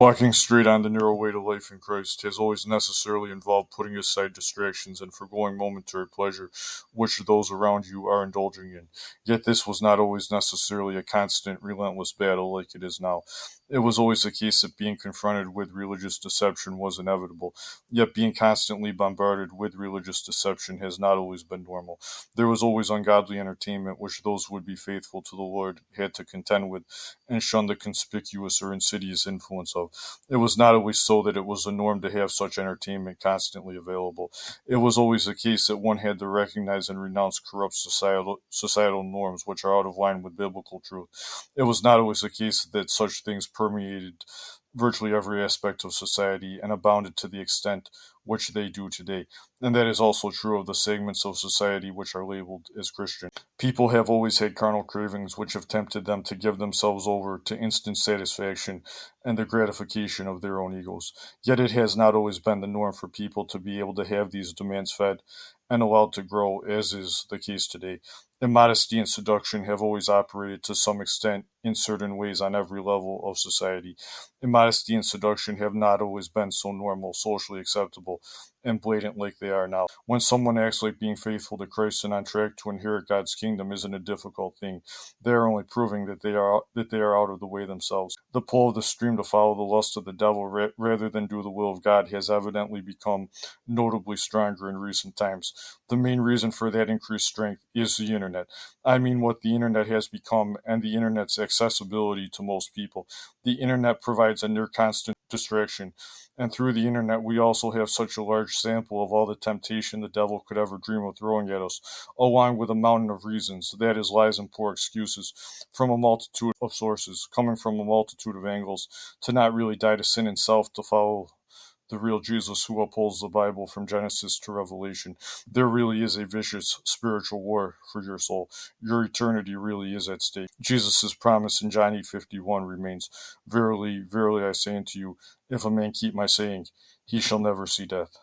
Walking straight on the narrow way to life in Christ has always necessarily involved putting aside distractions and foregoing momentary pleasure which those around you are indulging in. Yet this was not always necessarily a constant, relentless battle like it is now. It was always the case that being confronted with religious deception was inevitable, yet being constantly bombarded with religious deception has not always been normal. There was always ungodly entertainment which those who would be faithful to the Lord had to contend with and shun the conspicuous or insidious influence of. It was not always so that it was the norm to have such entertainment constantly available. It was always the case that one had to recognize and renounce corrupt societal norms which are out of line with biblical truth. It was not always the case that such things permeated virtually every aspect of society and abounded to the extent which they do today. And that is also true of the segments of society which are labeled as Christian. People have always had carnal cravings which have tempted them to give themselves over to instant satisfaction and the gratification of their own egos. Yet it has not always been the norm for people to be able to have these demands fed and allowed to grow, as is the case today. Immodesty and seduction have always operated to some extent in certain ways on every level of society. Immodesty and seduction have not always been so normal, socially acceptable, and blatant like they are now. When someone acts like being faithful to Christ and on track to inherit God's kingdom isn't a difficult thing, they are only proving that they are out of the way themselves. The pull of the stream to follow the lust of the devil rather than do the will of God has evidently become notably stronger in recent times. The main reason for that increased strength is the internet. I mean, what the internet has become and the internet's accessibility to most people. The internet provides a near constant distraction, and through the internet, we also have such a large sample of all the temptation the devil could ever dream of throwing at us, along with a mountain of reasons, that is, lies and poor excuses, from a multitude of sources, coming from a multitude of angles, to not really die to sin and self to follow the real Jesus who upholds the Bible from Genesis to Revelation. There really is a vicious spiritual war for your soul. Your eternity really is at stake. Jesus' promise in John 8:51 remains, "Verily, verily I say unto you, if a man keep my saying, he shall never see death."